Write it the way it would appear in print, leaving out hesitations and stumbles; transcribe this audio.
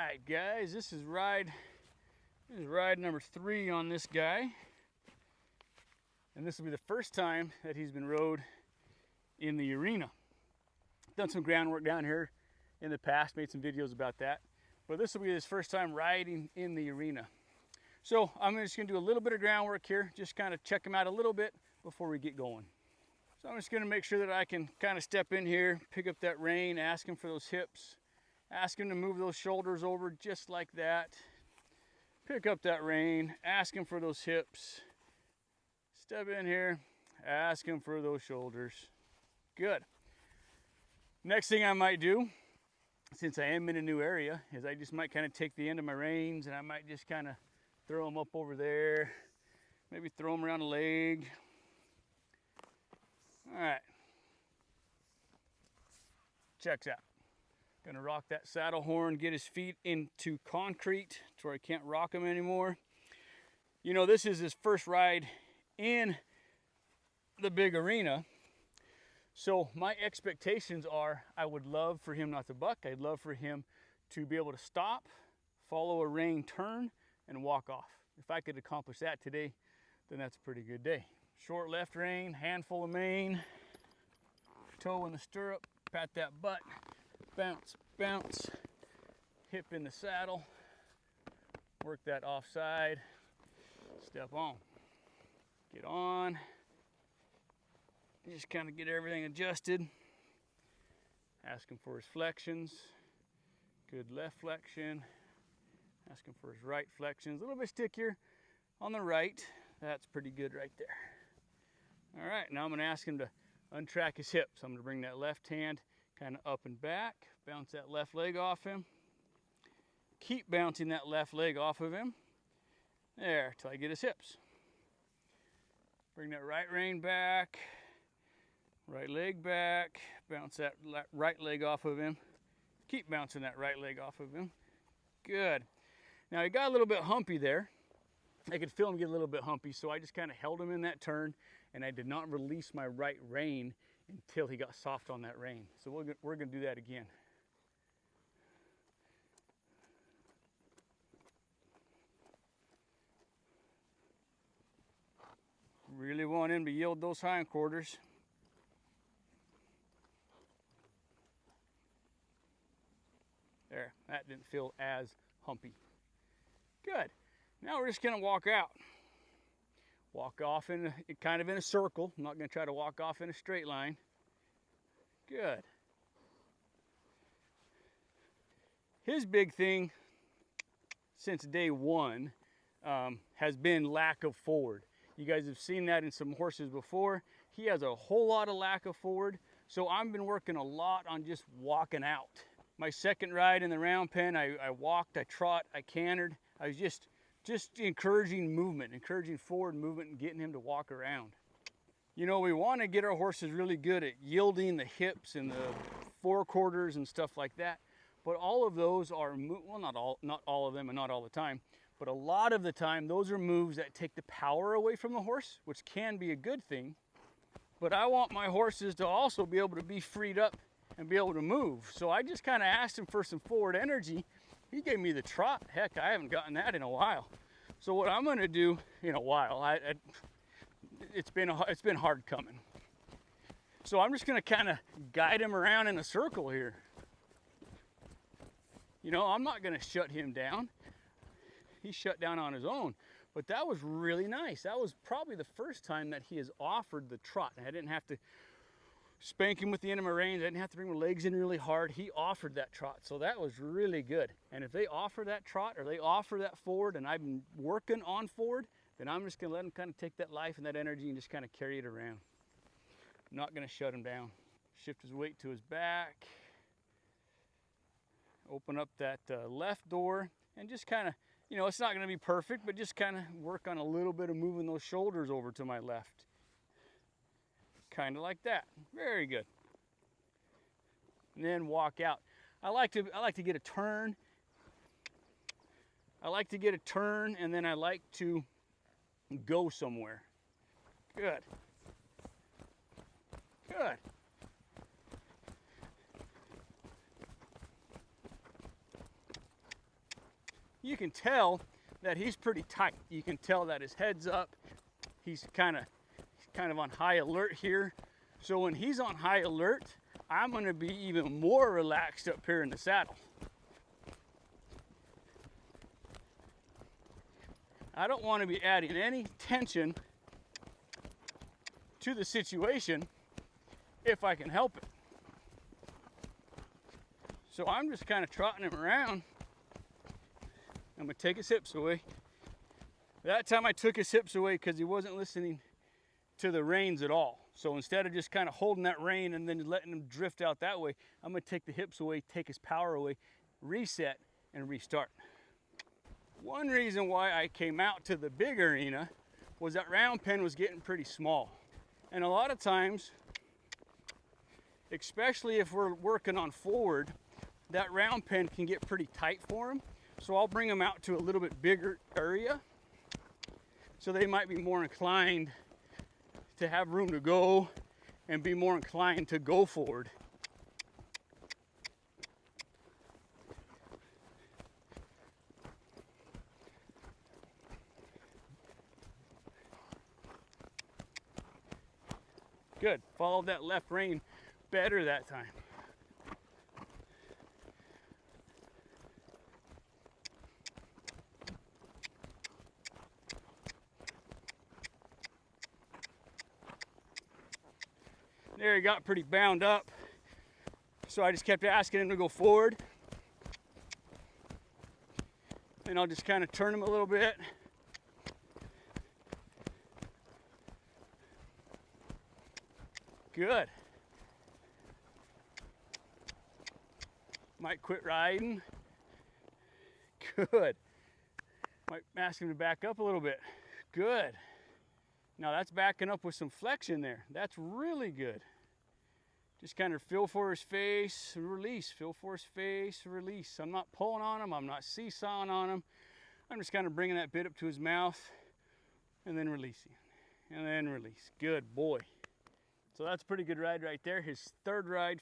right, guys, this is ride number 3 on this guy. And this will be the first time that he's been rode in the arena. Done some groundwork down here in the past, made some videos about that. But this will be his first time riding in the arena. So I'm just gonna do a little bit of groundwork here, just kind of check him out a little bit before we get going. So I'm just gonna make sure that I can kind of step in here, pick up that rein, ask him for those hips, ask him to move those shoulders over just like that. Pick up that rein, ask him for those hips. Step in here, ask him for those shoulders. Good. Next thing I might do, since I am in a new area, is I just might kind of take the end of my reins and I might just kind of throw them up over there. Maybe throw them around the leg. All right. Checks out. Gonna rock that saddle horn, get his feet into concrete to where I can't rock him anymore. You know, this is his first ride in the big arena. So my expectations are, I would love for him not to buck. I'd love for him to be able to stop, follow a rein turn, and walk off. If I could accomplish that today, then that's a pretty good day. Short left rein, handful of mane, toe in the stirrup, pat that butt, bounce, bounce, hip in the saddle, work that offside, step on, get on, just kind of get everything adjusted. Ask him for his flexions, good left flexion, ask him for his right flexions, a little bit stickier on the right, that's pretty good right there. All right, now I'm gonna ask him to untrack his hips. I'm gonna bring that left hand kind of up and back, bounce that left leg off him, keep bouncing that left leg off of him, there, till I get his hips. Bring that right rein back, right leg back, bounce that right leg off of him, keep bouncing that right leg off of him. Good. Now he got a little bit humpy there. I could feel him get a little bit humpy, so I just kind of held him in that turn and I did not release my right rein until he got soft on that rein. So we're gonna do that again. Really want him to yield those hindquarters. There, that didn't feel as humpy. Good. Now we're just gonna walk out. Walk off in kind of in a circle. I'm not gonna try to walk off in a straight line. Good. His big thing since day one has been lack of forward. You guys have seen that in some horses before. He has a whole lot of lack of forward. So I've been working a lot on just walking out. My second ride in the round pen, I walked, I trot, I cantered. I was just encouraging movement, encouraging forward movement and getting him to walk around. You know, we want to get our horses really good at yielding the hips and the forequarters and stuff like that. But all of those are, well, not all of them and not all the time, but a lot of the time, those are moves that take the power away from the horse, which can be a good thing. But I want my horses to also be able to be freed up and be able to move. So I just kind of asked him for some forward energy. He gave me the trot. Heck, I haven't gotten that in a while. So what I'm gonna do in a while, it's been hard coming. So I'm just gonna kind of guide him around in a circle here. You know, I'm not gonna shut him down. He shut down on his own, but that was really nice. That was probably the first time that he has offered the trot. And I didn't have to spank him with the end of my reins. I didn't have to bring my legs in really hard. He offered that trot, so that was really good. And if they offer that trot or they offer that forward and I've been working on forward, then I'm just gonna let him kind of take that life and that energy and just kind of carry it around. I'm not gonna shut him down. Shift his weight to his back. Open up that left door and just kind of, you know, it's not gonna be perfect, but just kind of work on a little bit of moving those shoulders over to my left. Kind of like that. Very good. And then walk out. I like to get a turn. I like to get a turn and then I like to go somewhere. Good. Good. you can tell that he's pretty tight. You can tell that his head's up. He's kind of on high alert here. So when he's on high alert, I'm going to be even more relaxed up here in the saddle. I don't want to be adding any tension to the situation if I can help it. So I'm just kind of trotting him around. I'm going to take his hips away. That time I took his hips away because he wasn't listening to the reins at all. So instead of just kind of holding that rein and then letting him drift out that way, I'm going to take the hips away, take his power away, reset, and restart. One reason why I came out to the big arena was that round pen was getting pretty small. And a lot of times, especially if we're working on forward, that round pen can get pretty tight for them. So I'll bring them out to a little bit bigger area so they might be more inclined to have room to go and be more inclined to go forward. Good, followed that left rein better that time. There he got pretty bound up, so I just kept asking him to go forward. And I'll just kind of turn him a little bit. Good. Might quit riding. Good. Might ask him to back up a little bit. Good. Now that's backing up with some flexion there. That's really good. Just kind of feel for his face, release. Feel for his face, release. I'm not pulling on him. I'm not seesawing on him. I'm just kind of bringing that bit up to his mouth and then releasing. And then release. Good boy. So that's a pretty good ride right there. His third ride